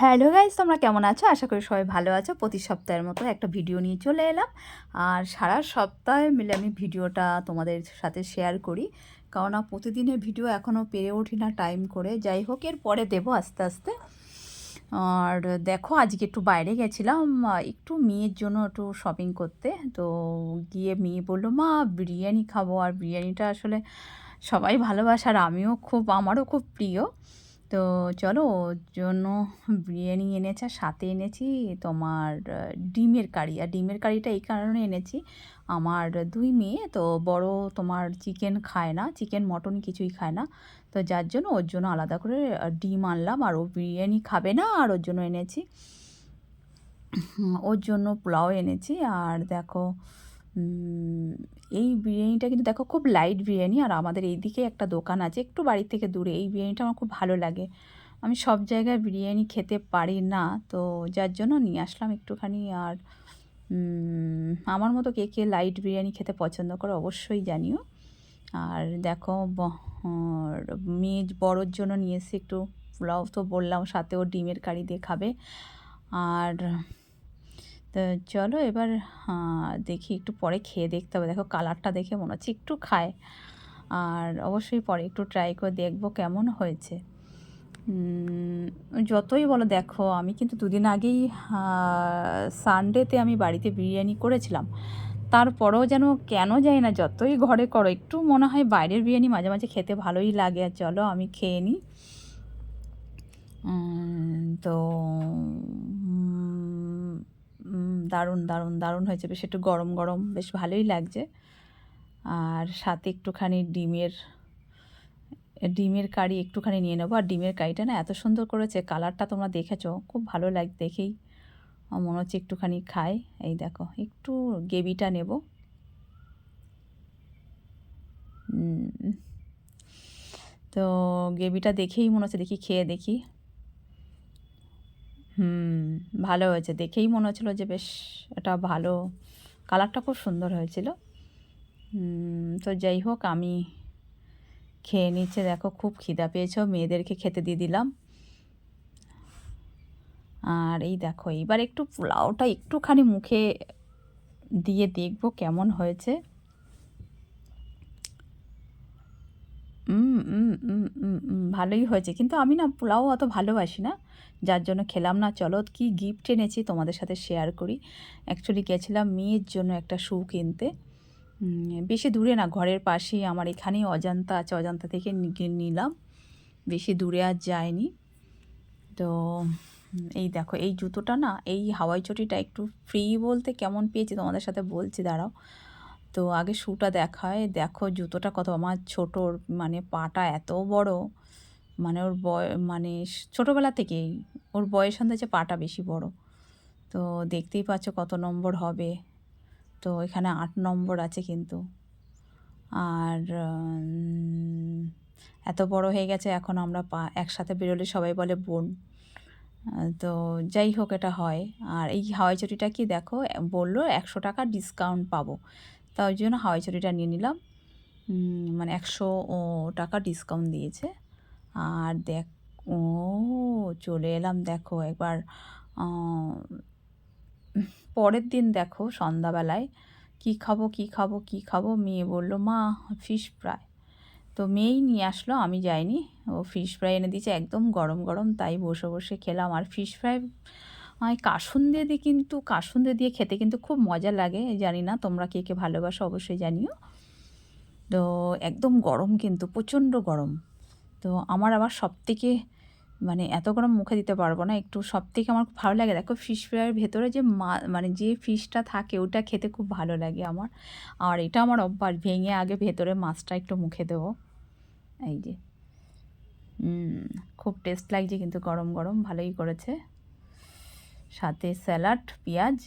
Hello guys, তোমরা কেমন আছো? আশা করি সবাই ভালো আছো। প্রতি সপ্তাহের মতো একটা ভিডিও নিয়ে চলে এলাম। আর সারা সপ্তাহ মিলে আমি ভিডিওটা তোমাদের সাথে শেয়ার করি, কারণ প্রতিদিনের ভিডিও এখনও পেরে উঠি না টাইম করে। যাই হোক, এর পরে দেবো আস্তে আস্তে। আর দেখো, আজকে একটু বাইরে গেছিলাম, একটু মেয়ের জন্য একটু শপিং করতে। তো গিয়ে মেয়ে বললো, মা বিরিয়ানি খাবো। আর বিরিয়ানিটা আসলে সবাই ভালোবাসে, আর আমারও খুব প্রিয়। তো চলো, ওর জন্য বিরিয়ানি এনেছে, আর সাথে এনেছি তোমার ডিমের কারি। আর ডিমের কারিটা এই কারণে এনেছি, আমার দুই মেয়ে তো বড় তোমার চিকেন খায় না, চিকেন মটন কিছুই খায় না। তো যার জন্য ওর জন্য আলাদা করে ডিম আনলাম। আর ও বিরিয়ানি খাবে না, আর ওর জন্য এনেছি, ওর জন্য পোলাও এনেছি। আর দেখো, এই বিরিয়ানিটা কিন্তু দেখো খুব লাইট বিরিয়ানি। আর আমাদের এইদিকে একটা দোকান আছে একটু বাড়ি থেকে দূরে, এই বিরিয়ানিটা আমার খুব ভালো লাগে। আমি সব জায়গায় বিরিয়ানি খেতে পারি না, তো যার জন্য নিয়ে আসলাম একটুখানি। আর আমার মতো কে কে লাইট বিরিয়ানি খেতে পছন্দ করে অবশ্যই জানিও। আর দেখো, মেয়ে বড়োর জন্য নিয়ে এসে একটু পোলাও, তো বললাম সাথে ও ডিমের কারি দিয়ে খাবে। আর তো চলো এবার দেখি, একটু পরে খেয়ে দেখতে হবে। দেখো কালারটা দেখে মনে হচ্ছে একটু খায়, আর অবশ্যই পরে একটু ট্রাই করে দেখবো কেমন হয়েছে। যতই বলো, দেখো আমি কিন্তু দুদিন আগেই সানডেতে আমি বাড়িতে বিরিয়ানি করেছিলাম। তারপরেও যেন কেন জানি না, যতই ঘরে করো একটু মনে হয় বাইরের বিরিয়ানি মাঝে মাঝে খেতে ভালোই লাগে। আর চলো আমি খেয়ে নিই। তো দারুণ দারুণ দারুণ হয়েছে, বেশ একটু গরম গরম, বেশ ভালোই লাগছে। আর সাথে একটুখানি ডিমের কারি একটুখানি নিয়ে নেবো। আর ডিমের কারিটা না এত সুন্দর করেছে, কালারটা তোমরা দেখেছো, খুব ভালো লাগে দেখেই মনে হচ্ছে একটুখানি খাই। এই দেখো, একটু গ্রেভিটা নেব। তো গ্রেভিটা দেখেই মনে হচ্ছে, দেখি খেয়ে দেখি। ভালো হয়েছে, দেখেই মনে হচ্ছিলো যে বেশ এটা ভালো, কালারটা খুব সুন্দর হয়েছিল। তো যাই হোক, আমি খেয়ে নিচ্ছে। দেখো খুব খিদা পেয়েছে, মেয়েদেরকে খেতে দিয়ে দিলাম। আর এই দেখো, এইবার একটু পোলাওটা একটুখানি মুখে দিয়ে দেখবো কেমন হয়েছে। ভালোই হয়েছে, কিন্তু আমি না পোলাও অত ভালোবাসি না, যার জন্য খেলাম না। চলো, কি গিফট এনেছি তোমাদের সাথে শেয়ার করি। অ্যাকচুয়ালি গেছিলাম মেয়ের জন্য একটা শ্যু কিনতে, বেশি দূরে না, ঘরের পাশেই আমার এখানেই অজন্তা আছে, অজন্তা থেকে নিলাম, বেশি দূরে আর যায়নি। তো এই দেখো, এই জুতোটা না, এই হাওয়াই চটিটা একটু ফ্রি বলতে কেমন পেয়েছি তোমাদের সাথে বলছি, দাঁড়াও। তো আগে শ্যুটা দেখায়। দেখো জুতোটা কত, আমার ছোটোর মানে পাটা এত বড়, মানে ওর মানে ছোটোবেলা থেকেই ওর বয়স আন্দাজে পাটা বেশি বড়। তো দেখতেই পাচ্ছ কত নম্বর হবে, তো এখানে 8 নম্বর আছে কিন্তু। আর এত বড় হয়ে গেছে এখন, আমরা একসাথে বেরোলে সবাই বলে বোন। তো যাই হোক, এটা হয়। আর এই হাওয়াই চটিটা কি দেখো, বললো 100 টাকা ডিসকাউন্ট পাবো, তা ওই জন্য হাওয়াই চটিটা নিয়ে নিলাম। মানে 100 টাকা ডিসকাউন্ট দিয়েছে। আর ও চলে এলাম, দেখো একবার পরের দিন দেখো সন্ধ্যাবেলায়, কি খাবো কি খাবো কি খাবো, মেয়ে বলল মা ফিশ ফ্রাই। তো মেয়েই নিয়ে আসলো, আমি যাইনি। ও ফিশ ফ্রাই এনে দিয়েছে একদম গরম গরম, তাই বসে বসে খেলাম। আর ফিশ ফ্রাই কাসুন্দি দিয়ে, কিন্তু কাসুন্দি দিয়ে খেতে কিন্তু খুব মজা লাগে। জানি না তোমরা কে কে ভালোবাসো, অবশ্যই জানিও। তো একদম গরম, কিন্তু প্রচণ্ড গরম। তো আমার আবার সবথেকে, মানে এত গরম মুখে দিতে পারবো না, একটু সবথেকে আমার খুব ভালো লাগে। দেখো ফিশ ফ্রাইয়ের ভেতরে যে মানে যে ফিশটা থাকে ওটা খেতে খুব ভালো লাগে আমার। আর এটা আমার অভ্যাস, ভেঙে আগে ভেতরে মাছটা একটু মুখে দেবো। এই যে খুব টেস্ট লাগছে, কিন্তু গরম গরম ভালোই করেছে, সাথে স্যালাড পেঁয়াজ।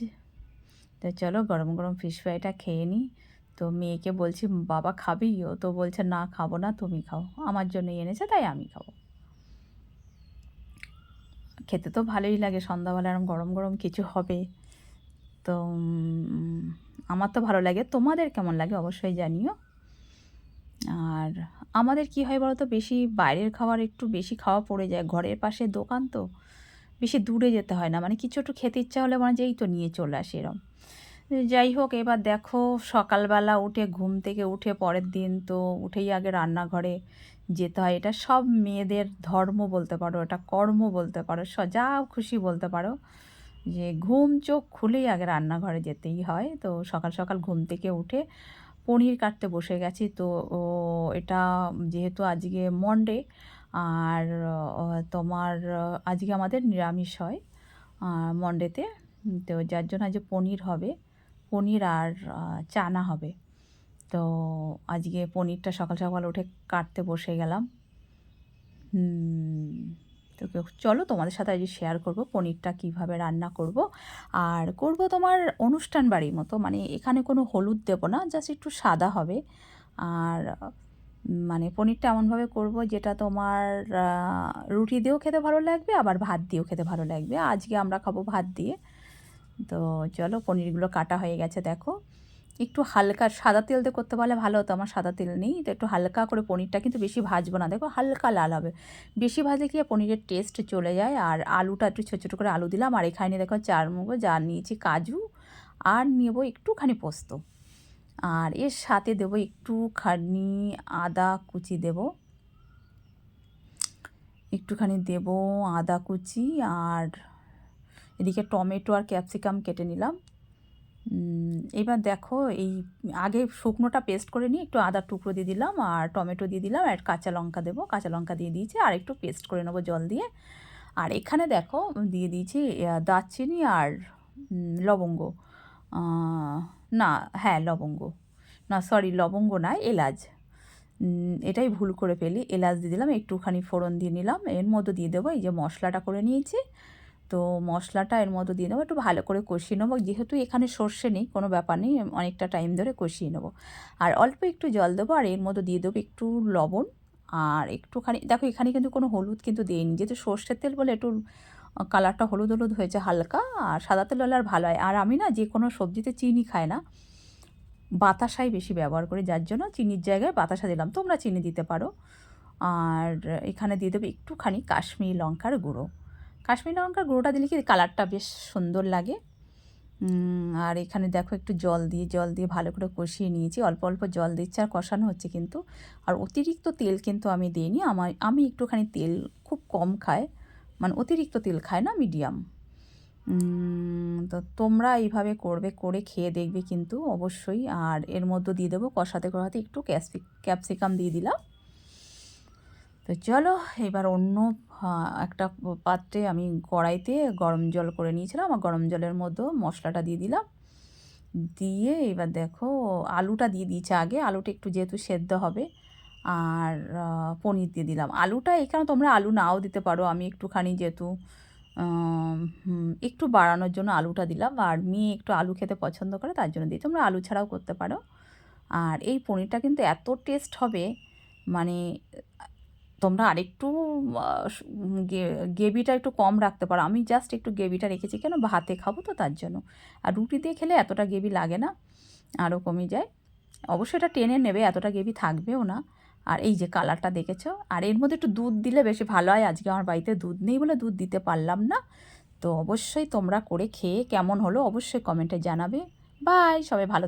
তো চলো গরম গরম ফিশ ফ্রাইটা খেয়ে নিই। তো মেয়েকে বলছি, বাবা খাবি? ও তো বলছে না খাবো না, তুমি খাও, আমার জন্যই এনেছে তাই আমি খাবো। খেতে তো ভালোই লাগে, সন্ধ্যাবেলা এরম গরম গরম কিছু হবে তো আমার তো ভালো লাগে। তোমাদের কেমন লাগে অবশ্যই জানিও। আর আমাদের কি হয় বলো তো, বেশি বাইরের খাবার একটু বেশি খাওয়া পড়ে যায়, ঘরের পাশে দোকান তো, বেশি দূরে যেতে হয় না, মানে কিছু একটু খেতে ইচ্ছা হলে মানে যেই তো নিয়ে চলে আসি এরম। যাই হোক, এবার দেখো সকালবেলা উঠে ঘুম থেকে উঠে পরের দিন তো উঠেই আগে রান্নাঘরে যেতে হয়। এটা সব মেয়েদের ধর্ম বলতে পারো, এটা কর্ম বলতে পারো, যা খুশি বলতে পারো, যে ঘুম চোখ খুলেই আগে রান্নাঘরে যেতেই হয়। তো সকাল সকাল ঘুম থেকে উঠে পনির কাটতে বসে গেছি। তো এটা যেহেতু আজকে মন্ডে, আর তোমার আজকে আমাদের নিরামিষ হয় মন্ডেতে। তো যার জন্য আজকে পনির হবে, পনির আর চানা হবে। তো আজকে পনিরটা সকাল সকাল উঠে কাটতে বসে গেলাম। তো চলো তোমাদের সাথে আজকে শেয়ার করব পনিরটা কিভাবে রান্না করব। আর করব তোমার অনুষ্ঠান বাড়ির মতো, মানে এখানে কোনো হলুদ দেবো না, জাস্ট একটু সাদা হবে। আর মানে পনিরটা এমনভাবে করব যেটা তোমার রুটি দিয়েও খেতে ভালো লাগবে, আবার ভাত দিয়েও খেতে ভালো লাগবে। আজকে আমরা খাবো ভাত দিয়ে। তো চলো, পনিরগুলো কাটা হয়ে গেছে দেখো। একটু হালকা সাদা তেল দিয়ে করতে পারলে ভালো হতো, আমার সাদা তেল নেই। তো একটু হালকা করে পনিরটা, কিন্তু বেশি ভাজবো না, দেখো হালকা লাল হবে। বেশি ভাজলে কি পনিরের টেস্ট চলে যায়। আর আলুটা একটু ছোটো ছোটো করে আলু দিলাম। আর এখানে দেখো চারমগজ, আর নিয়েছি কাজু, আর নেবো একটুখানি পোস্ত। আর এর সাথে দেবো একটুখানি আদা কুচি দেবো, একটুখানি দেবো আদা কুচি। আর এদিকে টমেটো আর ক্যাপসিকাম কেটে নিলাম। এবার দেখো, এই আগে শুকনোটা পেস্ট করে নিয়ে একটু আদার টুকরো দিয়ে দিলাম, আর টমেটো দিয়ে দিলাম, আর কাঁচা লঙ্কা দেবো, কাঁচা লঙ্কা দিয়ে দিয়েছি, আর একটু পেস্ট করে নেবো জল দিয়ে। আর এখানে দেখো দিয়ে দিয়েছি দারচিনি আর লবঙ্গ, না হ্যাঁ লবঙ্গ, না সরি লবঙ্গ না, এলাচ। এটাই ভুল করে ফেলি, এলাচ দিয়ে দিলাম, একটুখানি ফোড়ন দিয়ে নিলাম। এর মধ্যে দিয়ে দেবো এই যে মশলাটা করে নিয়েছি। তো মশলাটা এর মধ্যে দিয়ে নেবো, একটু ভালো করে কষিয়ে নেবো। যেহেতু এখানে সর্ষে নেই, কোনো ব্যাপার নেই, অনেকটা টাইম ধরে কষিয়ে নেবো। আর অল্প একটু জল দেবো, আর এর মধ্যে দিয়ে দেবো একটু লবণ, আর একটুখানি দেখো এখানে কিন্তু কোনো হলুদ কিন্তু দিইনি, যেহেতু সর্ষের তেল বলে একটু কালারটা হলুদ হলুদ হয়েছে হালকা। আর সাদা তেল হলে আর ভালো হয়। আর আমি না যে কোনো সবজিতে চিনি খাই না, বাতাসাই বেশি ব্যবহার করি, যার জন্য চিনির জায়গায় বাতাসা দিলাম, তোমরা চিনি দিতে পারো। আর এখানে দিয়ে দেবো একটুখানি কাশ্মীরি লঙ্কার গুঁড়ো। কাশ্মীরি লঙ্কার গুঁড়োটা দিলে কি কালারটা বেশ সুন্দর লাগে। আর এখানে দেখো একটু জল দিয়ে ভালো করে কষিয়ে নিয়েছি, অল্প অল্প জল দিচ্ছে আর কষানো হচ্ছে কিন্তু। আর অতিরিক্ত তেল কিন্তু আমি দিইনি, আমি একটুখানি তেল খুব কম খাই, মানে অতিরিক্ত তেল খায় না, মিডিয়াম। তো তোমরা এইভাবে করবে, করে খেয়ে দেখবে কিন্তু অবশ্যই। আর এর মধ্যে দিয়ে দেবো কষাতে কষাতে একটু ক্যাপসিকাম দিয়ে দিলাম। তো চলো এবার অন্য একটা পাত্রে আমি কড়াইতে গরম জল করে নিয়েছিলাম, আর গরম জলের মধ্যে মশলাটা দিয়ে দিলাম। দিয়ে এবার দেখো আলুটা দিয়ে দিয়েছি আগে, আলুটা একটু যেহেতু সেদ্ধ হবে। আর পনির দিয়ে দিলাম। আলুটা এখানে তোমরা আলু নাও দিতে পারো, আমি একটুখানি যেহেতু একটু বাড়ানোর জন্য আলুটা দিলাম। আর মেয়ে একটু আলু খেতে পছন্দ করে, তার জন্য দিই, তোমরা আলু ছাড়াও করতে পারো। আর এই পনিরটা কিন্তু এত টেস্ট হবে, মানে তোমরা আরেকটু গ্রেভিটা একটু কম রাখতে পারো। আমি জাস্ট একটু গ্রেভিটা রেখেছি, কেন ভাতে খাবো তো তার জন্য। আর রুটি দিয়ে খেলে এতটা গ্রেভি লাগে না, আরও কমে যায়। অবশ্যই এটা টেনে নেবে, এতটা গ্রেভি থাকবেও না। আর এই যে কালারটা দেখেছো, আর এর মধ্যে একটু দুধ দিলে বেশি ভালো হয়। আজকে আমার বাড়িতে দুধ নেই বলে দুধ দিতে পারলাম না। তো অবশ্যই তোমরা করে খেয়ে কেমন হলো অবশ্যই কমেন্টে জানাবে। বাই, সবাই ভালো